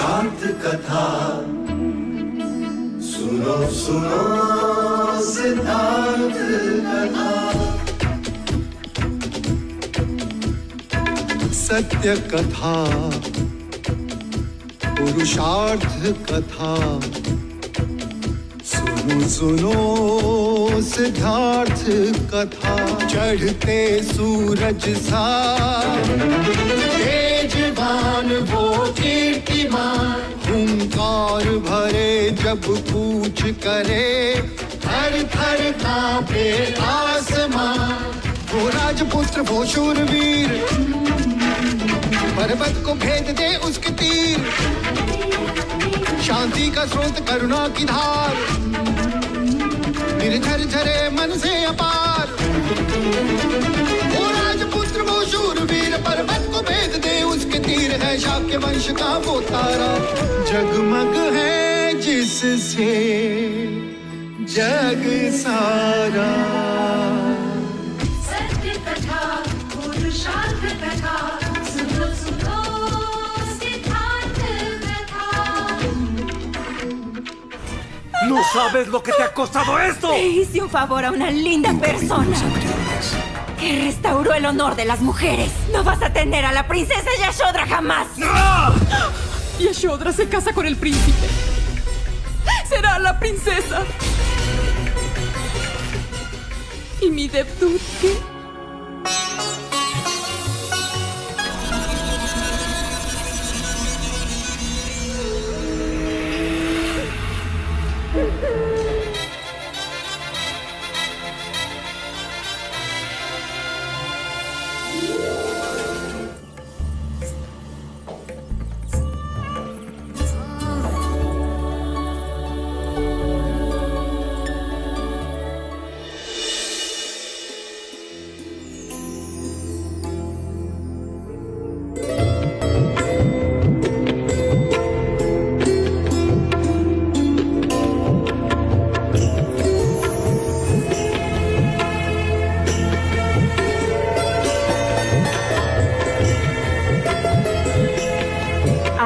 पुरुषार्थ कथा सुनो सुनो सिद्धार्थ कथा। सत्य कथा पुरुषार्थ कथा सुनो सुनो सिद्धार्थ कथा। चढ़ते सूरज सा तेजवान वो कीर्तिमान, हुंकार भरे जब कूच करे, थर थर कांपे आसमान। वो राजपुत्र वो शूरवीर, पर्वत को भेद दे उसके तीर, शांति का स्रोत करुणा की धार, निर्झर झरे मन से अपार। वो राजपुत्र वो शूरवीर, पर्वत को भेद दे उसके तीर, है शाक्य वंश का वो तारा, जगमग है जिससे जग सारा। सत्य कथा पुरुषार्थ कथा सुनो सुनो सिद्धार्थ कथा। ¡No sabes lo que te ha costado esto! Le hice un favor a una linda persona que restauró el honor de las mujeres. No vas a tener a la princesa Yashodhra jamás. ¡Ah! Yashodhra se casa con el príncipe. Será la princesa. ¿Y mi Devdut qué?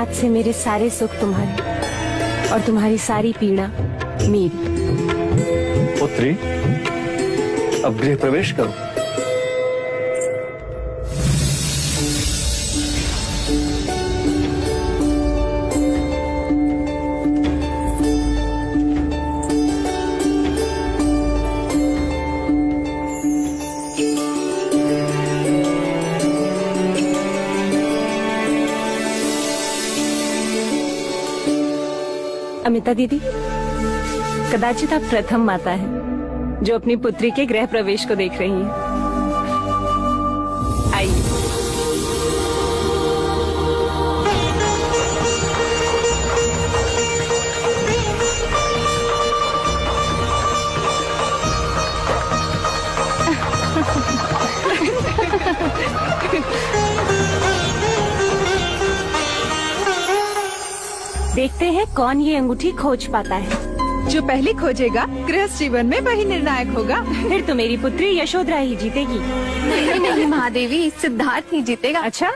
आज से मेरे सारे सुख तुम्हारे और तुम्हारी सारी पीड़ा मेरी। पुत्री, अब गृह प्रवेश करो। अमिता दीदी, कदाचित आप प्रथम माता हैं जो अपनी पुत्री के गृह प्रवेश को देख रही हैं। आइए। देखते हैं कौन ये अंगूठी खोज पाता है। जो पहले खोजेगा गृहस्थ जीवन में वही निर्णायक होगा। फिर तो मेरी पुत्री यशोधरा ही जीतेगी। नहीं नहीं महादेवी, सिद्धार्थ ही जीतेगा। अच्छा।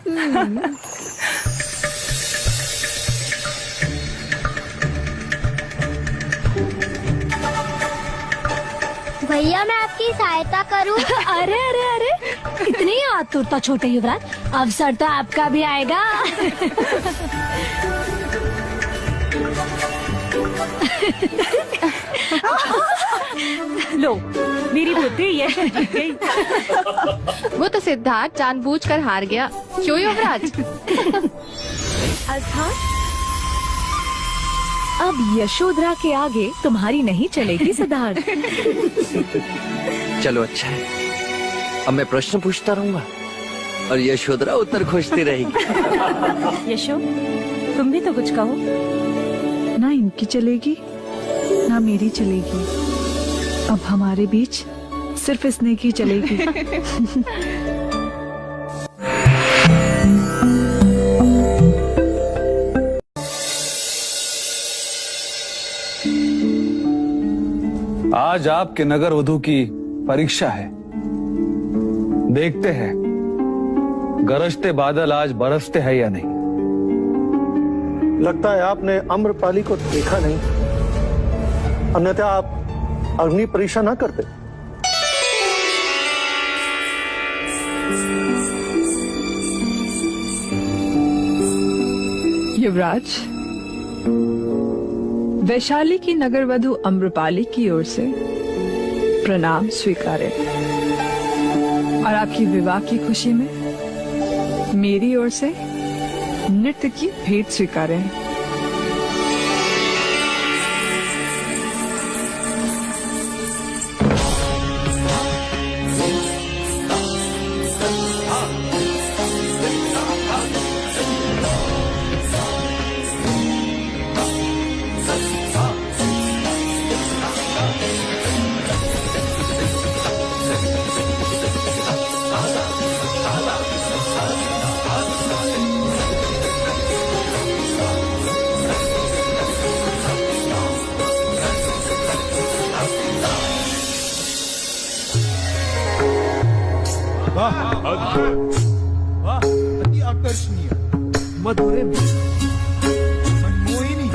भैया मैं आपकी सहायता करूं? अरे अरे अरे, इतनी आतुरता छोटे युवराज, अवसर तो आपका भी आएगा। लो, मेरी पुत्री यश जीत गई। वो तो सिद्धार्थ जानबूझकर हार गया, क्यों युवराज? अर्थात अब यशोधरा के आगे तुम्हारी नहीं चलेगी सिद्धार्थ। चलो अच्छा है, अब मैं प्रश्न पूछता रहूंगा और यशोधरा उत्तर खोजती रहेगी। यशो, तुम भी तो कुछ कहो। ना इनकी चलेगी ना मेरी चलेगी, अब हमारे बीच सिर्फ इसने की चलेगी। आज आपके नगर वधु की परीक्षा है। देखते हैं गरजते बादल आज बरसते हैं या नहीं। लगता है आपने अम्रपाली को देखा नहीं, अन्यथा आप अग्नि परीक्षा ना करते। युवराज, वैशाली की नगरवधु अम्रपाली की ओर से प्रणाम स्वीकारें और आपकी विवाह की खुशी में मेरी ओर से नृत्य की भेंट स्वीकारें। अति आकर्षणीय, मधुरे मनमोहिनी,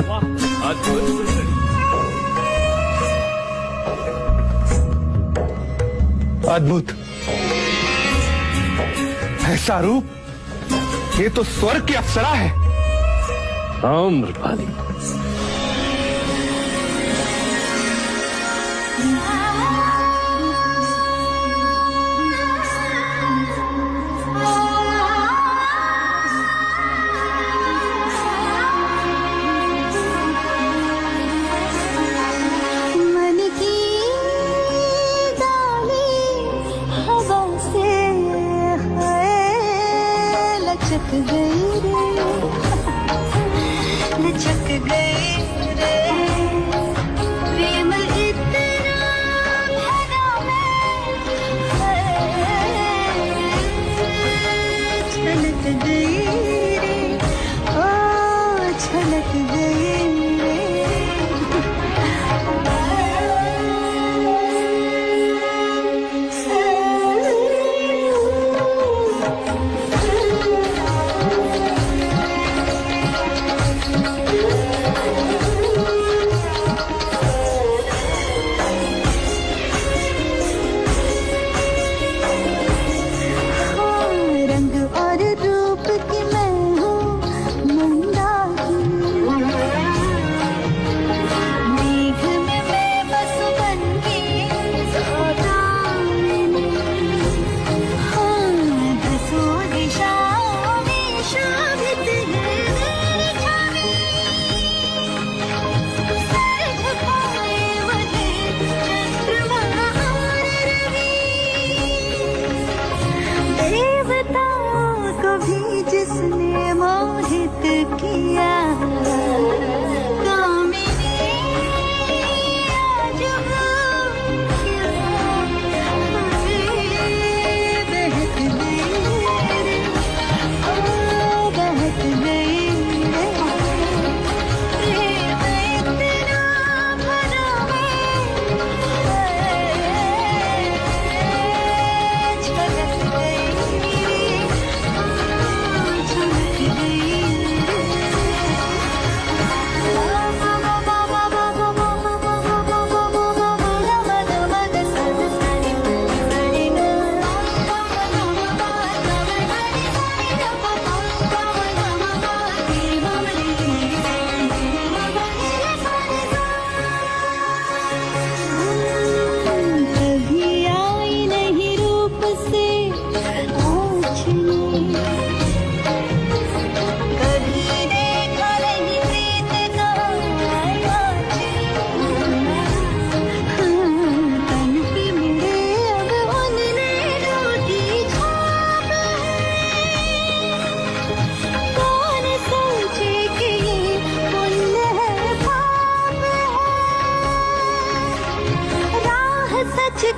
अद्भुत। ऐसा रूप, ये तो स्वर्ग की अप्सरा है। अम्रपाली, लचक गई रे, प्रेम इतना भरा में, छलक गई रे, ओ छलक गई रे। जिसने मोहित किया कामिनी, आज बहक गई रे, ओ बहक गई रे, प्रेम इतना भरा में, छलक गई रे,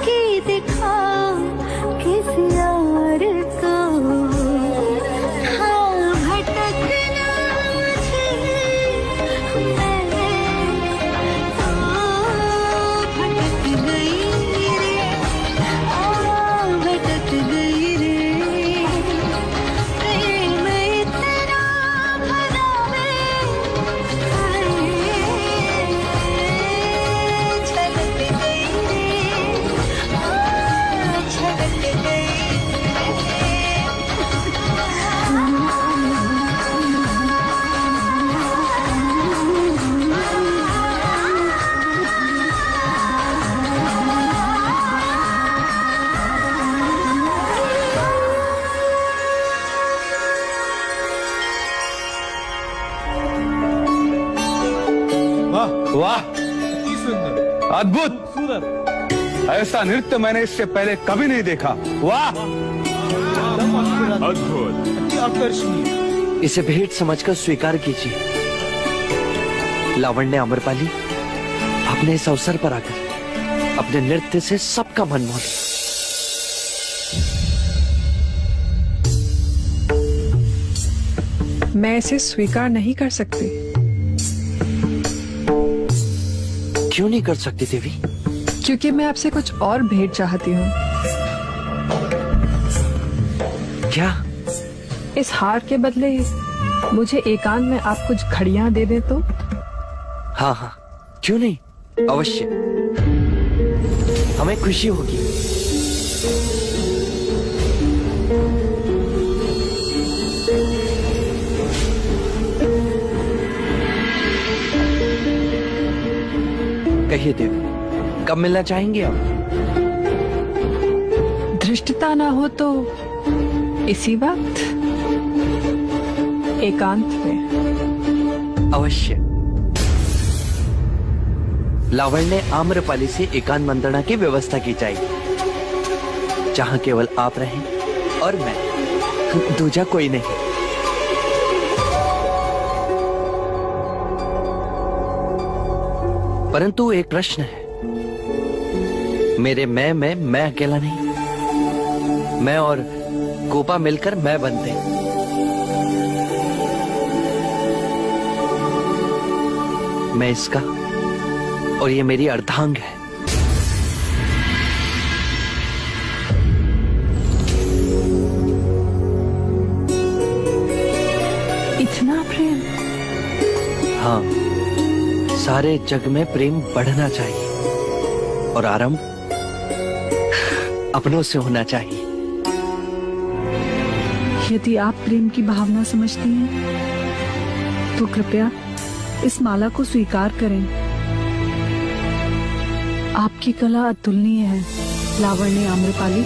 की दिखा किस यार को, हाँ भटकना मुझे भटक गई रे, भटक गई रे, प्रेम इतना भरा में, अद्भुत, ऐसा नृत्य मैंने इससे पहले कभी नहीं देखा। वाह, अद्भुत, आकर्षणीय। इसे भेंट समझकर स्वीकार कीजिए। लावण्य आम्रपाली, आपने इस अवसर पर आकर अपने नृत्य से सबका मन मोह लिया। मैं इसे स्वीकार नहीं कर सकती। क्यों नहीं कर सकती देवी? क्योंकि मैं आपसे कुछ और भेंट चाहती हूँ। क्या? इस हार के बदले मुझे एकांत में आप कुछ घड़ियां दे दे तो? हाँ हाँ, क्यों नहीं, अवश्य, हमें खुशी होगी। कहिए देवी, कब मिलना चाहेंगे आप? धृष्टता ना हो तो इसी वक्त एकांत में। अवश्य। लावण्य आम्रपाली से एकांत मंत्रणा की व्यवस्था की जाएगी, जहां केवल आप रहें और मैं, दूजा कोई नहीं। परंतु एक प्रश्न है, मेरे मैं अकेला नहीं, मैं और गोपा मिलकर मैं बनते हैं। मैं इसका और ये मेरी अर्धांग है। इतना प्रेम? हाँ, सारे जग में प्रेम बढ़ना चाहिए और आरंभ अपनों से होना चाहिए। यदि आप प्रेम की भावना समझती हैं, तो कृपया इस माला को स्वीकार करें। आपकी कला अतुलनीय है, लावण्य आम्रपाली।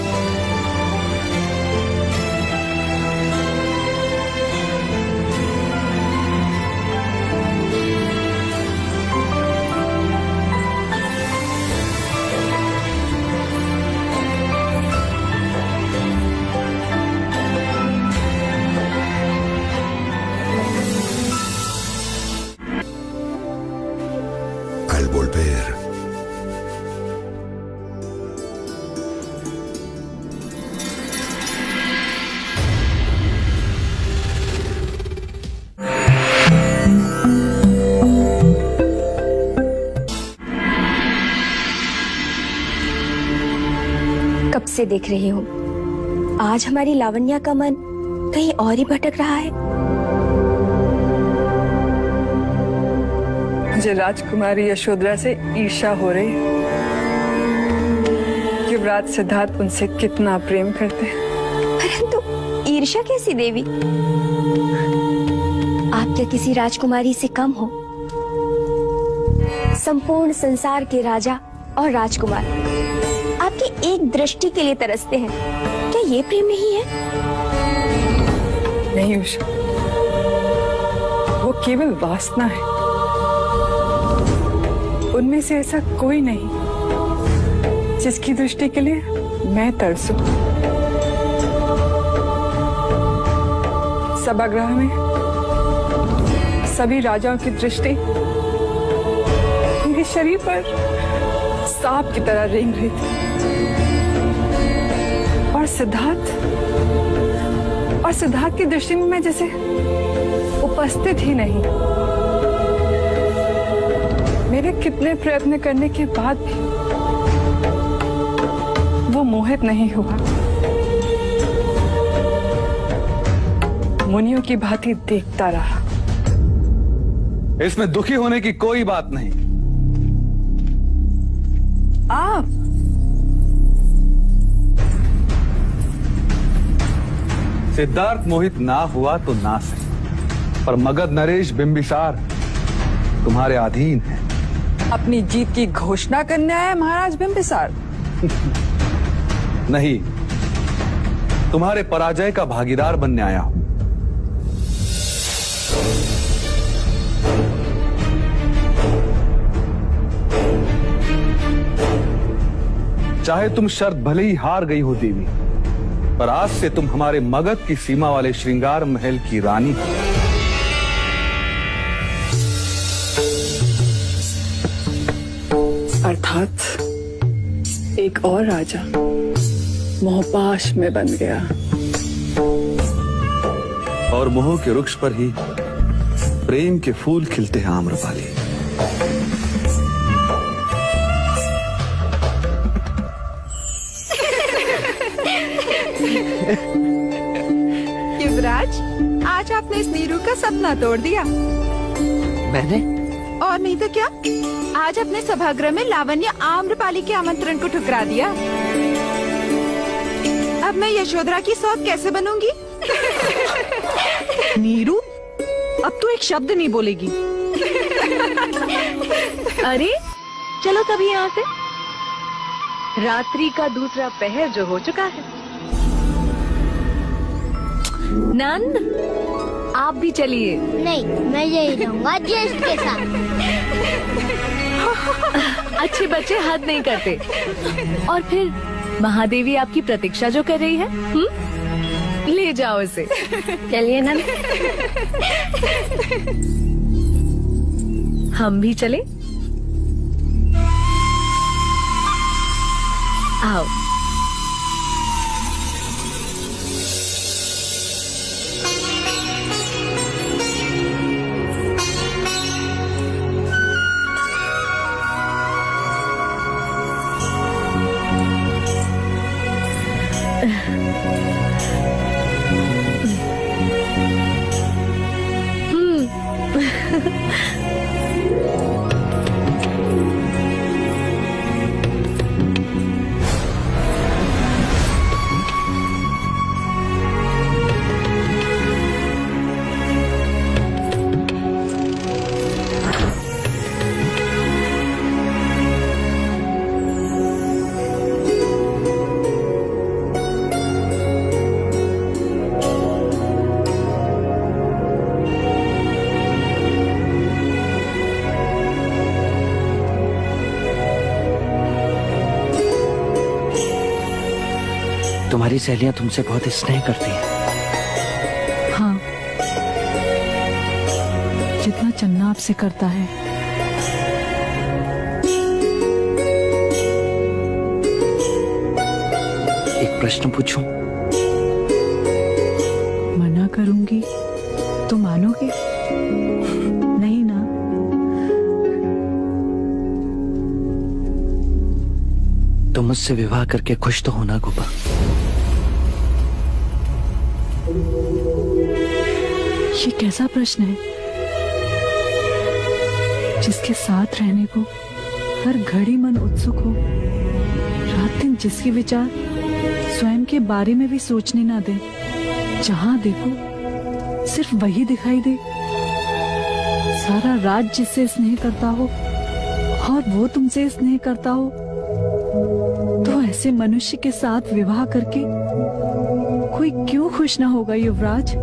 Al volver, कब से देख रही हूँ, आज हमारी लावण्या का मन कहीं और ही भटक रहा है। मुझे राजकुमारी यशोधरा से ईर्ष्या हो रही है। युवराज सिद्धार्थ उनसे कितना प्रेम करते हैं। परंतु ईर्ष्या कैसी देवी? आप क्या किसी राजकुमारी से कम हो? संपूर्ण संसार के राजा और राजकुमार आपकी एक दृष्टि के लिए तरसते हैं। क्या ये प्रेम नहीं है? नहीं उषा, वो केवल वासना है। उनमें से ऐसा कोई नहीं जिसकी दृष्टि के लिए मैं तरसूं। सभागृह में सभी राजाओं की दृष्टि मेरे शरीर पर सांप की तरह रेंग रही थी, और सिद्धार्थ की दृष्टि में मैं जैसे उपस्थित ही नहीं। मेरे कितने प्रयत्न करने के बाद भी वो मोहित नहीं हुआ। मुनियों की भांति देखता रहा। इसमें दुखी होने की कोई बात नहीं। आप सिद्धार्थ मोहित ना हुआ तो ना सही, पर मगध नरेश बिंबिसार तुम्हारे अधीन है। अपनी जीत की घोषणा करने आया महाराज बिंबिसार? नहीं, तुम्हारे पराजय का भागीदार बनने आया हूं। चाहे तुम शर्त भले ही हार गई हो देवी, पर आज से तुम हमारे मगध की सीमा वाले श्रृंगार महल की रानी हो। अर्थात एक और राजा मोहपाश में बन गया। और मोह के वृक्ष पर ही प्रेम के फूल खिलते हैं आम्रपाली। युवराज, आज आपने इस नीरू का सपना तोड़ दिया। मैंने? और नहीं तो क्या, आज अपने सभागृह में लावण्य आम्रपाली के आमंत्रण को ठुकरा दिया। अब मैं यशोधरा की सौत कैसे बनूंगी? नीरू, अब तू एक शब्द नहीं बोलेगी। अरे चलो तभी यहाँ से, रात्रि का दूसरा पहर जो हो चुका है। नंद, आप भी चलिए। नहीं, मैं यही रहूंगा ज्येष्ठ के साथ। अच्छे बच्चे हद नहीं करते। और फिर महादेवी आपकी प्रतीक्षा जो कर रही है, ले जाओ इसे। चलिए नंद, हम भी चले। आओ। तुम्हारी सहेलियां तुमसे बहुत स्नेह करती हैं। हाँ, जितना चन्ना आपसे करता है। एक प्रश्न पूछूं? मना करूंगी तो मानोगे? नहीं ना? तुम मुझसे विवाह करके खुश तो होना गोपा। ये कैसा प्रश्न है? जिसके साथ रहने को हर घड़ी मन उत्सुक हो, रात दिन जिसके विचार स्वयं के बारे में भी सोचने ना दे, जहां देखो सिर्फ वही दिखाई दे, सारा राज जिससे स्नेह करता हो और वो तुमसे स्नेह करता हो, तो ऐसे मनुष्य के साथ विवाह करके कोई क्यों खुश ना होगा युवराज?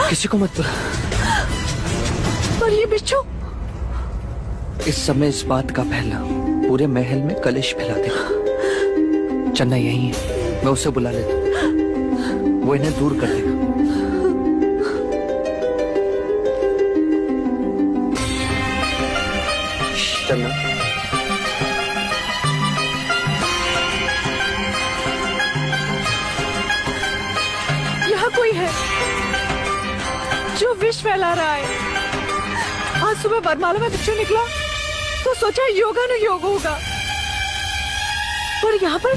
किसी को मत बुला। पर ये बिच्छू इस समय इस बात का पहला पूरे महल में कलेश फैला देगा। चन्ना यही है, मैं उसे बुला लेता हूँ, वो इन्हें दूर कर देगा। चन्ना, कोई है जो विष फैला रहा है। आज सुबह वरमाला में बिच्छू निकला तो सोचा योगा न योग होगा, पर यहाँ पर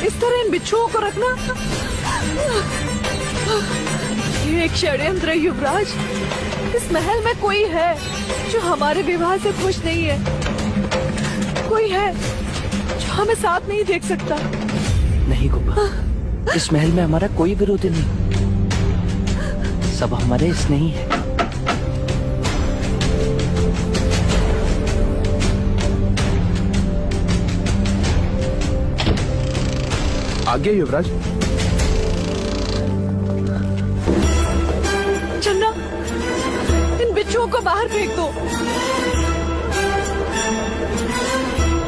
इस तरह इन बिच्छुओं को रखना ये एक षड्यंत्र है युवराज। इस महल में कोई है जो हमारे विवाह से खुश नहीं है, कोई है जो हमें साथ नहीं देख सकता। नहीं गोपा, इस महल में हमारा कोई विरोधी नहीं, सब हमारे स्नेही है। आगे युवराज। चन्ना, इन बिच्छुओं को बाहर फेंक दो।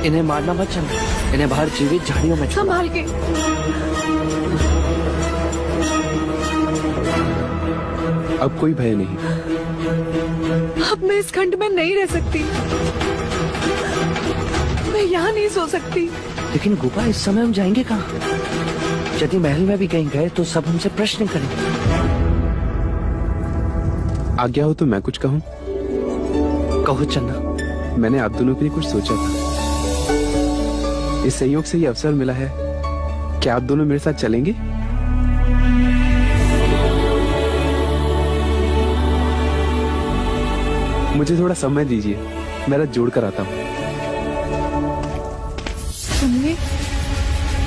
इन्हें मारना मत चन्ना, इन्हें बाहर जीवित झाड़ियों में छोड़ो। संभाल के। अब कोई भय नहीं। अब मैं इस खंड में नहीं रह सकती, मैं यहाँ नहीं सो सकती। लेकिन गोपा, इस समय हम जाएंगे कहाँ? यदि महल में भी कहीं गए तो सब हमसे प्रश्न करेंगे। आज्ञा हो तो मैं कुछ कहूँ? कहो चन्ना। मैंने आप दोनों के लिए कुछ सोचा था। इस संयोग से ये अवसर मिला है, क्या आप दोनों मेरे साथ चलेंगे? मुझे थोड़ा समय दीजिए, मैं रथ जोड़ कर आता हूँ।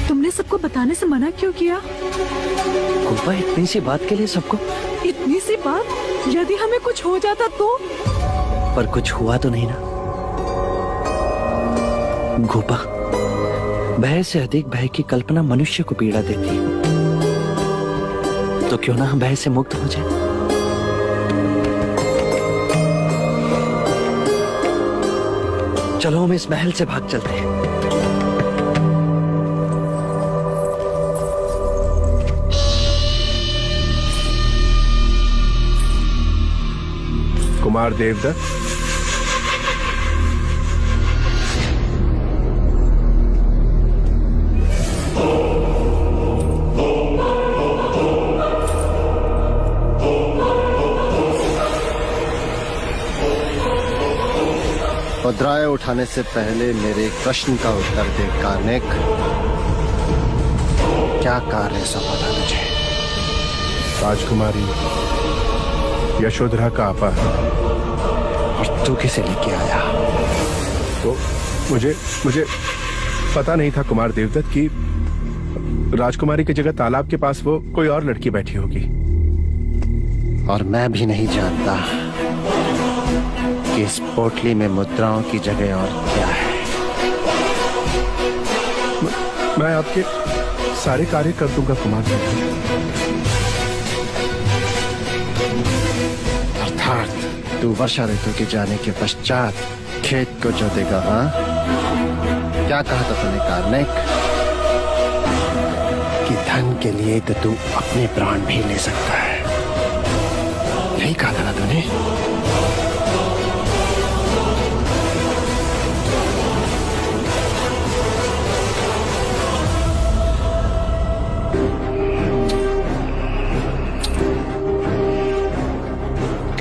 तुमने सबको बताने से मना क्यों किया? गोपा, इतनी सी बात के लिए सबको? इतनी सी बात? यदि हमें कुछ हो जाता तो? पर कुछ हुआ तो नहीं ना गोपा। भय से अधिक भय की कल्पना मनुष्य को पीड़ा देती है, तो क्यों ना हम भय से मुक्त हो जाए। चलो हम इस महल से भाग चलते हैं। कुमार देवदत्त, मुद्राएं उठाने से पहले मेरे प्रश्न का उत्तर दे कार्निक। क्या कार्य सौंपा तुझे? राजकुमारी यशोधरा का अपहरण। और तू किसे लेके आया? तो मुझे पता नहीं था कुमार देवदत्त की राजकुमारी की जगह तालाब के पास वो कोई और लड़की बैठी होगी। और मैं भी नहीं जानता कि इस पोटली में मुद्राओं की जगह और क्या है। मैं आपके सारे कार्य कर दूंगा कुमार देवदत्त। अर्थात तू वर्षा ऋतु के जाने के पश्चात खेत को जोतेगा, हाँ? क्या कहा था तूने कार्निक? कि धन के लिए तो तू अपने प्राण भी ले सकता है, यही कहा था ना तूने?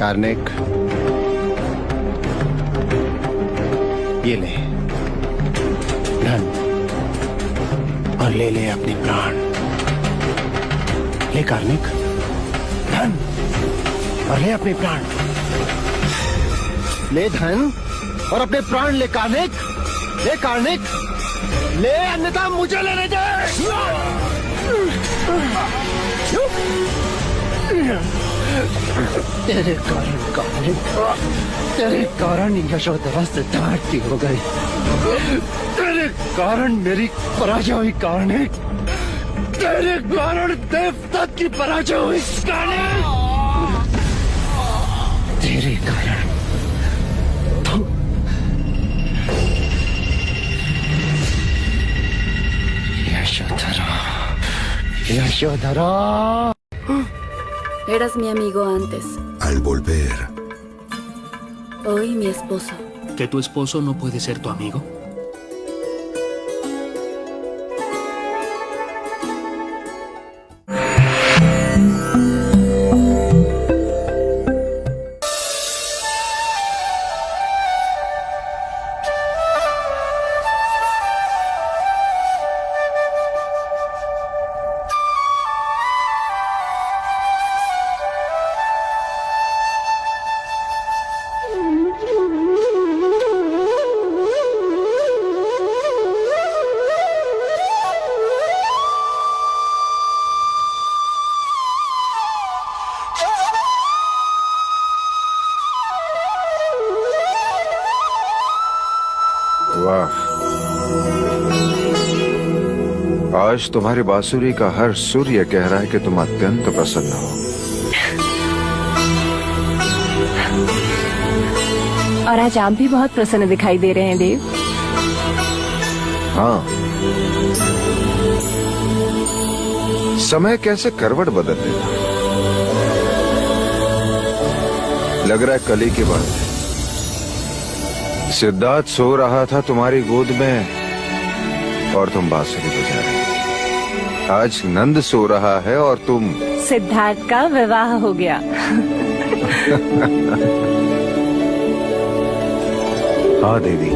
कार्निक, ये ले धन और ले ले अपने प्राण। ले कार्निक, धन और ले अपने प्राण। ले धन और अपने प्राण ले कार्निक, ले कार्निक, ले, अन्यथा मुझे लेने दे। तेरे कारण कार्निक, तेरे कारण यशोधरा सिद्धार्थ की हो गई। तेरे कारण मेरी पराजय हुई कार्निक, तेरे कारण देवदत्त की पराजय हुई कार्निक, तेरे कारण Yashodhara, Yashodhara. Eras mi amigo antes, Al volver, hoy mi esposo. ¿Que tu esposo no puede ser tu amigo? आज तुम्हारी बांसुरी का हर सुर ये कह रहा है कि तुम अत्यंत प्रसन्न हो। और आज आप भी बहुत प्रसन्न दिखाई दे रहे हैं देव। हाँ, समय कैसे करवट बदल देता। लग रहा है कली की बात है। सिद्धार्थ सो रहा था तुम्हारी गोद में और तुम बांसुरी बजा रहे। आज नंद सो रहा है और तुम। सिद्धार्थ का विवाह हो गया। हाँ देवी,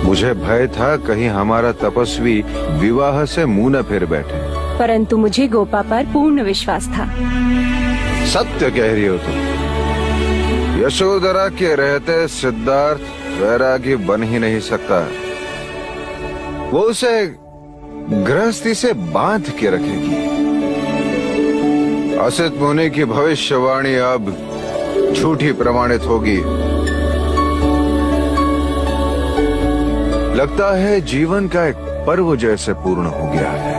मुझे भय था कहीं हमारा तपस्वी विवाह से मुंह न फिर बैठे, परंतु मुझे गोपा पर पूर्ण विश्वास था। सत्य कह रही हो तुम। यशोधरा के रहते सिद्धार्थ वैरागी बन ही नहीं सकता। वो उसे गृहस्थी से बांध के रखेगी। असित मुनि की भविष्यवाणी अब झूठी प्रमाणित होगी। लगता है जीवन का एक पर्व जैसे पूर्ण हो गया है।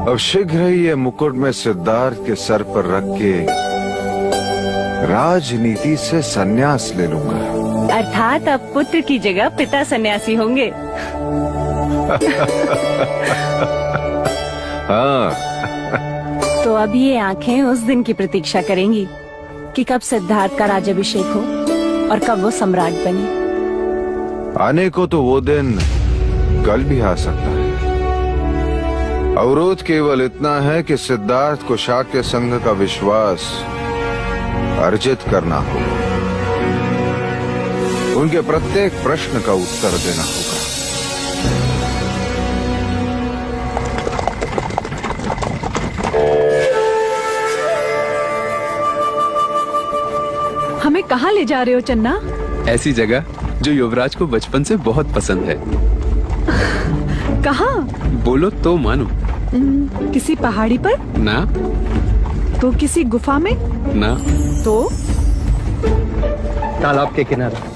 अब शीघ्र ही ये मुकुट में सिद्धार्थ के सर पर रख के राजनीति से संन्यास ले लूंगा। अर्थात अब पुत्र की जगह पिता सन्यासी होंगे। हाँ। तो अब ये आंखें उस दिन की प्रतीक्षा करेंगी कि कब सिद्धार्थ का राज्याभिषेक हो और कब वो सम्राट बने। आने को तो वो दिन कल भी आ सकता है। अवरोध केवल इतना है कि सिद्धार्थ को शाक्य संघ का विश्वास अर्जित करना होगा। उनके प्रत्येक प्रश्न का उत्तर देना होगा। हमें कहाँ ले जा रहे हो चन्ना? ऐसी जगह जो युवराज को बचपन से बहुत पसंद है। कहाँ? बोलो तो मानो। किसी पहाड़ी पर? ना। तो किसी गुफा में? ना। तो तालाब के किनारे।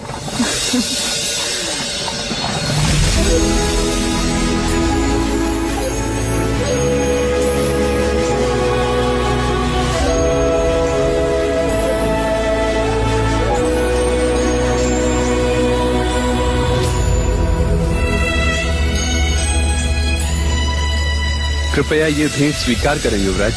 कृपया ये भेंट स्वीकार करें युवराज।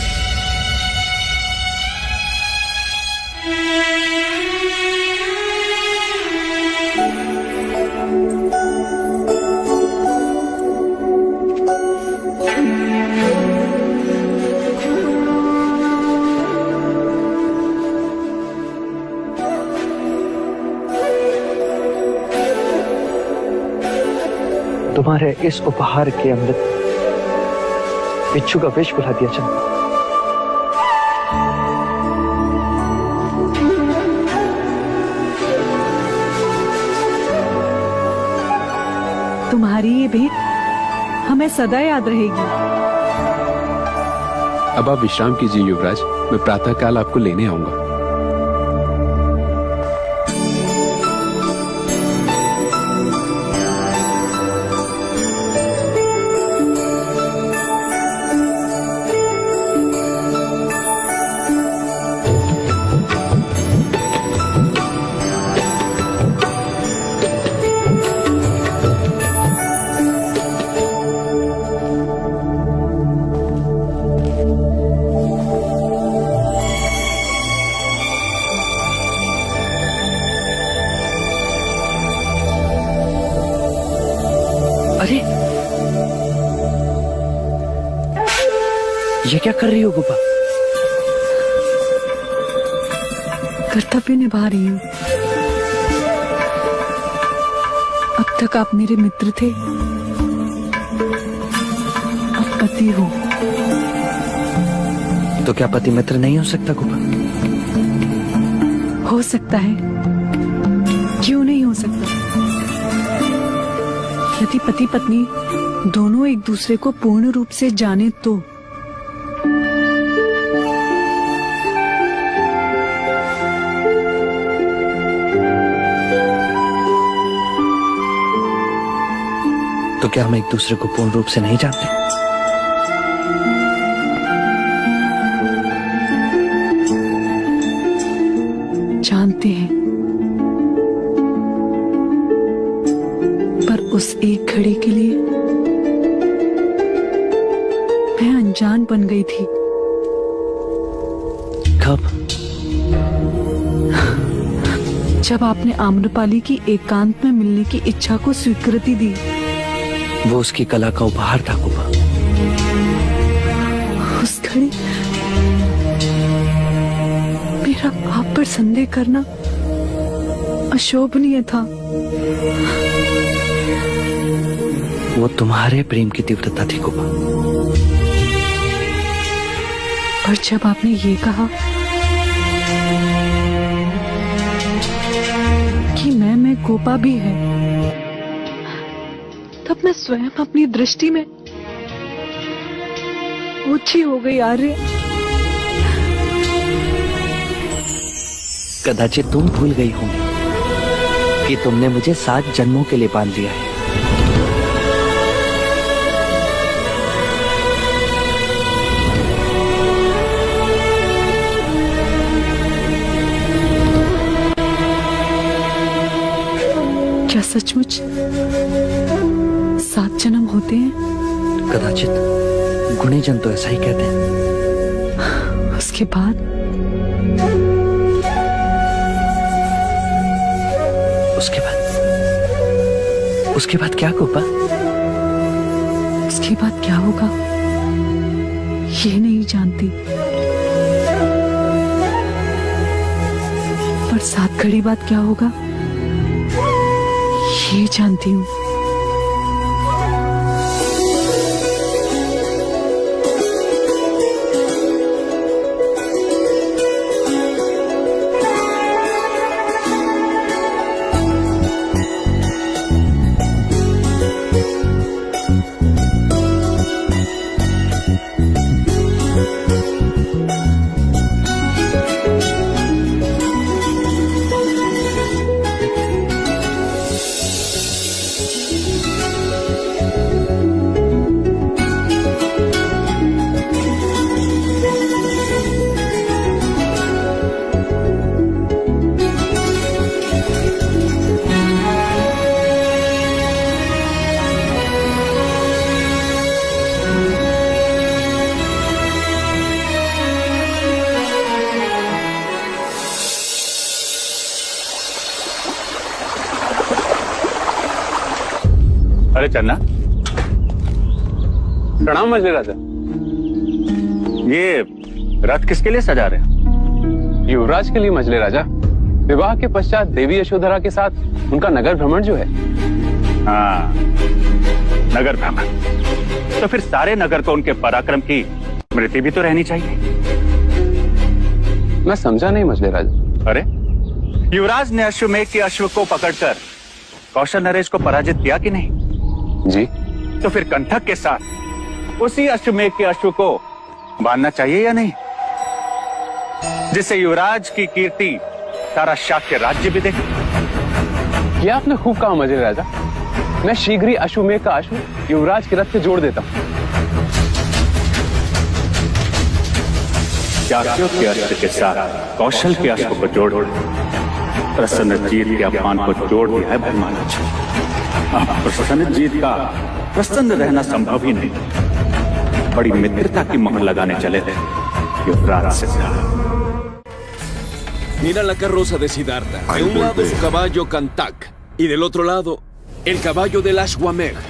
तुम्हारे इस उपहार के अमृत बिच्छू का विष पिला दिया चंदा। तुम्हारी ये भेंट हमें सदा याद रहेगी। अब आप विश्राम कीजिए युवराज, मैं प्रातःकाल आपको लेने आऊंगा। अरे ये क्या कर रही हो गोपा? कर्तव्य निभा रही हूँ। अब तक आप मेरे मित्र थे, अब पति हो। तो क्या पति मित्र नहीं हो सकता गोपा? हो सकता है, क्यों नहीं हो सकता? यदि पति पत्नी दोनों एक दूसरे को पूर्ण रूप से जाने तो। तो क्या हम एक दूसरे को पूर्ण रूप से नहीं जानते? जानते हैं, पर उस एक घड़ी के लिए मैं अनजान बन गई थी। कब? जब आपने आम्रपाली की एकांत में मिलने की इच्छा को स्वीकृति दी। वो उसकी कला का उपहार था कुबा। उस घड़ी मेरा आप पर संदेह करना अशोभनीय था। वो तुम्हारे प्रेम की तीव्रता थी कुबा। पर जब आपने ये कहा कि मैं कोपा भी है, तब मैं स्वयं अपनी दृष्टि में ऊंची हो गई। आर्य, कदाचित तुम भूल गई होंगी कि तुमने मुझे 7 जन्मों के लिए बांध लिया है। क्या सचमुच 7 जन्म होते हैं? कदाचित, गुणीजन तो ऐसा ही कहते हैं। उसके बाद उसके बाद क्या कोपा? उसके बाद क्या होगा ये नहीं जानती, पर 7 घड़ी बाद क्या होगा ये जानती हूँ। अरे चन्ना, प्रणाम मजले राजा। ये रथ किसके लिए सजा रहे हैं? युवराज के लिए मजले राजा। विवाह के पश्चात देवी यशोधरा के साथ उनका नगर भ्रमण जो है। हाँ, नगर भ्रमण। तो फिर सारे नगर को उनके पराक्रम की स्मृति भी तो रहनी चाहिए। मैं समझा नहीं मजले राजा। अरे, युवराज ने अश्वमेघ के अश्व को पकड़कर कौशल नरेश को पराजित किया कि नहीं? जी। तो फिर कंठक के साथ उसी अश्वमेघ के अश्व को बांधना चाहिए या नहीं, जिससे युवराज की कीर्ति सारा शाक्य राज्य भी देखे। ये आपने खूब कहा मजले राजा। मैं शीघ्र ही अश्वमेघ का अश्व युवराज के रथ से जोड़ देता हूँ। शाक्यों के अश्व के साथ कौशल के अश्व को जोड़ प्रसन्नजीत के अपमान को जोड़ दिया है भगवान। प्रसन्नजीत का प्रसन्न रहना संभव ही नहीं। बड़ी मित्रता की मोहर लगाने चले थे युवराज Siddharth. Mira la carroza de Siddhartha. De un lado su caballo Kantak y del otro lado el caballo del Ashwamedh.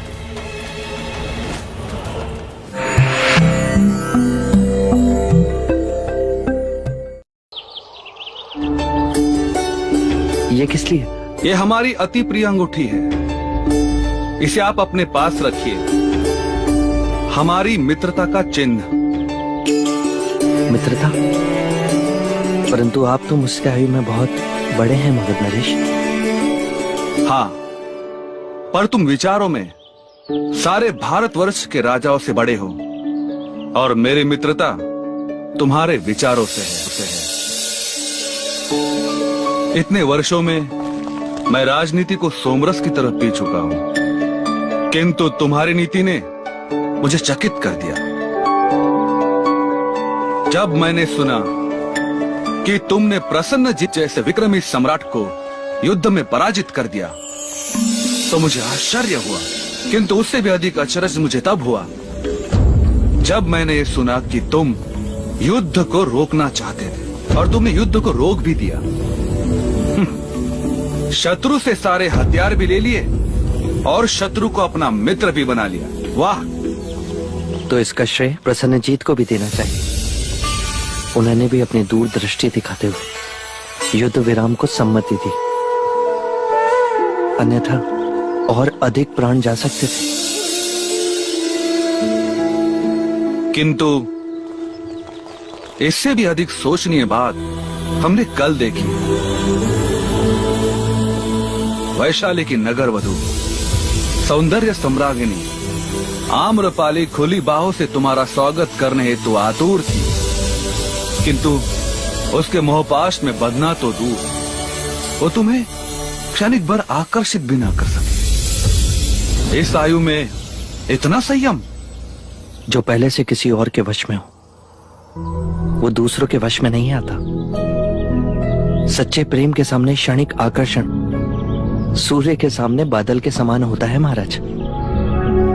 ये किस लिए? ये हमारी अति प्रिय अंगूठी है। इसे आप अपने पास रखिए। हमारी मित्रता का चिन्ह। मित्रता? परंतु आप तो मुझसे आयु में बहुत बड़े हैं मगध नरेश। हाँ, पर तुम विचारों में सारे भारतवर्ष के राजाओं से बड़े हो, और मेरी मित्रता तुम्हारे विचारों से है। इतने वर्षों में मैं राजनीति को सोमरस की तरफ पी चुका हूं। किंतु तुम्हारी नीति ने मुझे चकित कर दिया। जब मैंने सुना कि तुमने प्रसन्नजीत जैसे विक्रमी सम्राट को युद्ध में पराजित कर दिया तो मुझे आश्चर्य हुआ, किंतु उससे भी अधिक अचरज मुझे तब हुआ जब मैंने ये सुना कि तुम युद्ध को रोकना चाहते थे और तुमने युद्ध को रोक भी दिया। शत्रु से सारे हथियार भी ले लिए और शत्रु को अपना मित्र भी बना लिया। वाह! तो इसका श्रेय प्रसन्नजीत को भी देना चाहिए। उन्होंने भी अपनी दूरदृष्टि दिखाते हुए युद्ध विराम को सम्मति दी, अन्यथा और अधिक प्राण जा सकते थे। किंतु इससे भी अधिक सोचनीय बात हमने कल देखी। वैशाली की नगर वधू सौंदर्य सम्राज्ञी आम्रपाली खुली बाहों से तुम्हारा स्वागत करने हेतु आतुर थी, किंतु उसके मोहपाश में बंधना तो दूर, वो तुम्हें क्षणिक भर आकर्षित भी ना कर सके। इस आयु में इतना संयम। जो पहले से किसी और के वश में हो वो दूसरों के वश में नहीं आता। सच्चे प्रेम के सामने क्षणिक आकर्षण सूर्य के सामने बादल के समान होता है महाराज,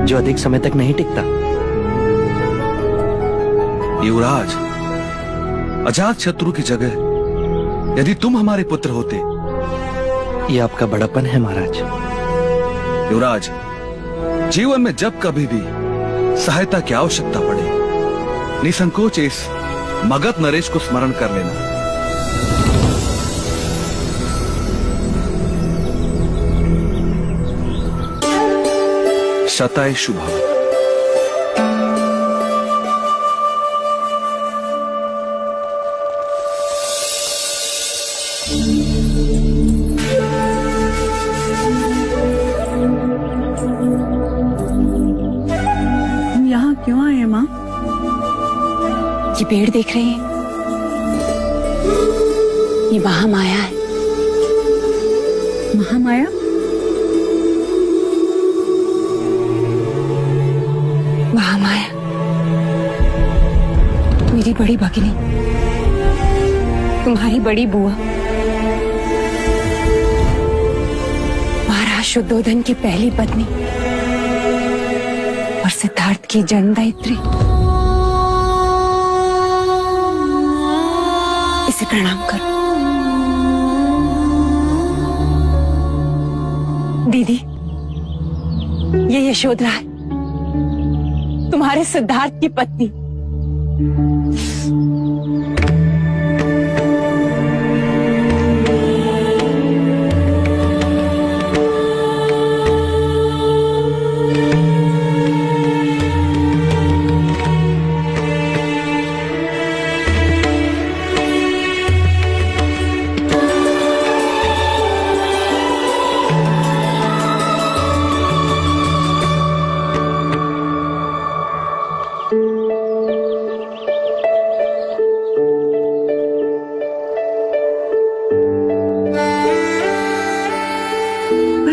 जो अधिक समय तक नहीं टिकता। युवराज, अजात शत्रु की जगह यदि तुम हमारे पुत्र होते। ये आपका बड़ापन है महाराज। युवराज, जीवन में जब कभी भी सहायता की आवश्यकता पड़े निसंकोच इस मगध नरेश को स्मरण कर लेना। शताय शुभम। ये पेड़ देख रहे हैं? ये महामाया है। महामाया? महामाया मेरी बड़ी भगिनी, तुम्हारी बड़ी बुआ, महाराज शुद्धोधन की पहली पत्नी और सिद्धार्थ की जन्मदायित्री। इसे प्रणाम करो। दीदी, ये यशोधरा है, तुम्हारे सिद्धार्थ की पत्नी।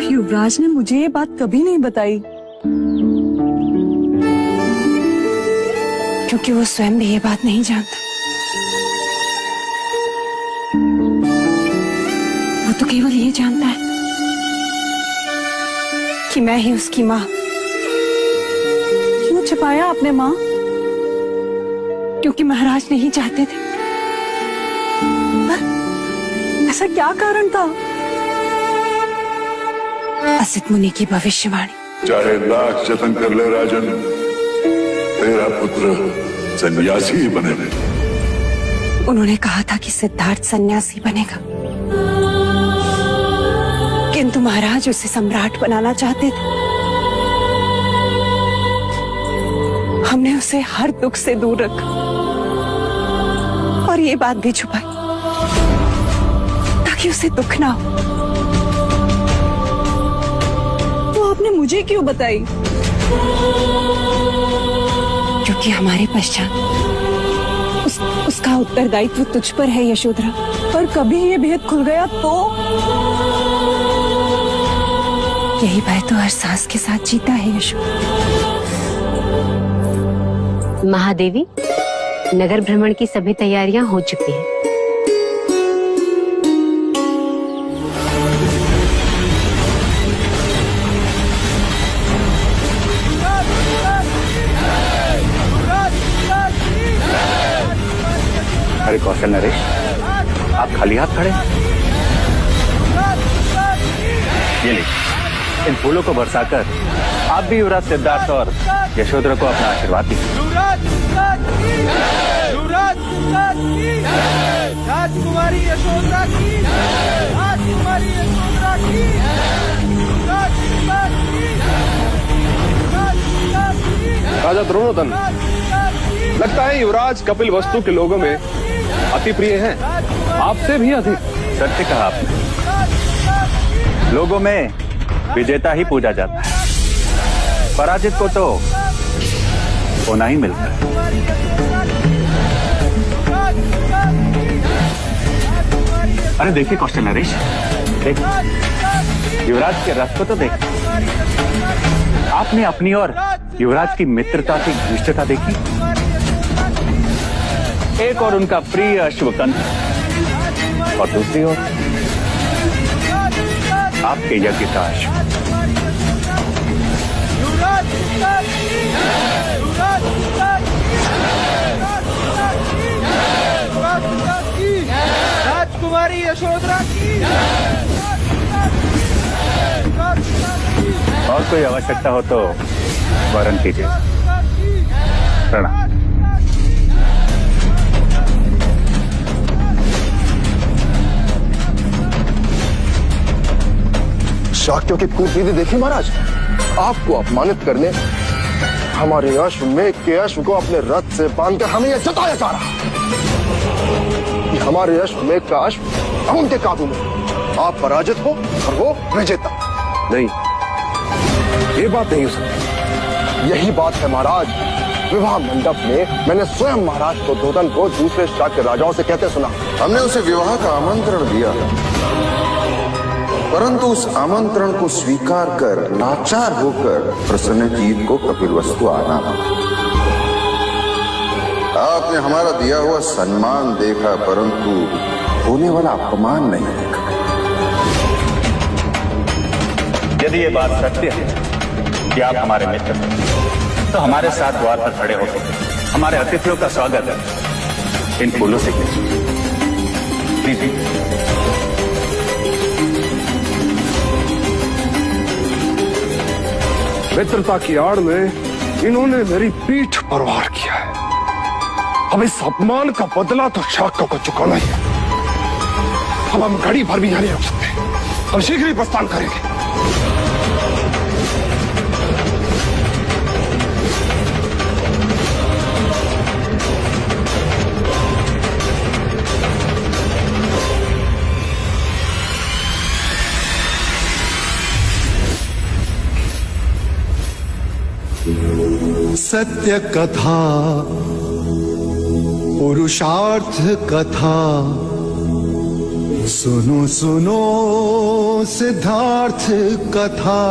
युवराज ने मुझे ये बात कभी नहीं बताई। क्योंकि वो स्वयं भी ये बात नहीं जानता। वो तो केवल ये जानता है कि मैं ही उसकी माँ। क्यों छिपाया आपने माँ? क्योंकि महाराज नहीं चाहते थे। ऐसा क्या कारण था? असित मुनि की भविष्यवाणी। चाहे लाख जतन कर ले राजन, तेरा पुत्र सन्यासी ही बनेगा। उन्होंने कहा था कि सिद्धार्थ सन्यासी बनेगा, किंतु महाराज उसे सम्राट बनाना चाहते थे। हमने उसे हर दुख से दूर रखा और ये बात भी छुपाई ताकि उसे दुख ना हो। आपने मुझे क्यों बताई? क्योंकि हमारे पश्चात उसका उत्तरदायित्व तुझ पर है यशोधरा। पर कभी ये भेद खुल गया तो? यही भय तो हर सांस के साथ जीता है यशु। महादेवी, नगर भ्रमण की सभी तैयारियां हो चुकी हैं। अरे कौशल नरेश, आप खाली हाथ खड़े? ये ले, इन फूलों को बरसाकर आप भी युवराज सिद्धार्थ और यशोधरा को अपना आशीर्वाद दीजिए। राजकुमारी यशोधरा की, राजकुमारी यशोधरा की, राजा द्रोणोदन, लगता है युवराज कपिल वस्तु के लोगों में अति प्रिय हैं, आपसे भी अधिक। सत्य कहा आपने, लोगों में विजेता ही पूजा जाता है, पराजित को तो होना ही मिलता है। अरे देखिए कौशल नरेश, देख, युवराज के रथ को तो देख। आपने अपनी और युवराज की मित्रता की घनिष्ठता देखी। एक और उनका प्रिय अश्वकंठ और दूसरी ओर आपके यज्ञ का अश्व। राजकुमारी यशोधरा की। और कोई आवश्यकता हो तो वरण कीजिए। प्रणाम। शाक्यों की कूटनीति देखी महाराज। आपको अपमानित करने हमारे अश्वमेघ के अश्व को अपने रथ से बांधकर हमें यह जताया जा रहा कि हमारे अश्वमेघ का अश्व अब उनके काबू में। आप पराजित हो और वो विजेता। नहीं, ये बात नहीं हो सकती। यही बात है महाराज। विवाह मंडप में मैंने स्वयं महाराज को दुर्योधन को दूसरे शाक्य राजाओं से कहते सुना। हमने उसे विवाह का आमंत्रण दिया, परंतु उस आमंत्रण को स्वीकार कर लाचार होकर प्रसन्नजीत को कपिलवस्तु आना। आपने हमारा दिया हुआ सम्मान देखा, परंतु होने वाला अपमान नहीं देखा। यदि ये बात सत्य है कि आप हमारे मित्र हैं, तो हमारे साथ द्वार पर खड़े होकर हमारे अतिथियों का स्वागत इन फूलों से कीजिए। मित्रता की आड़ में इन्होंने मेरी पीठ पर वार किया है। अब इस अपमान का बदला तो शाक्यों को चुकाना ही है। अब हम घड़ी भर भी यहां नहीं रुक सकते। हम शीघ्र ही प्रस्थान करेंगे। सत्य कथा, पुरुषार्थ कथा, सुनो सुनो सिद्धार्थ कथा।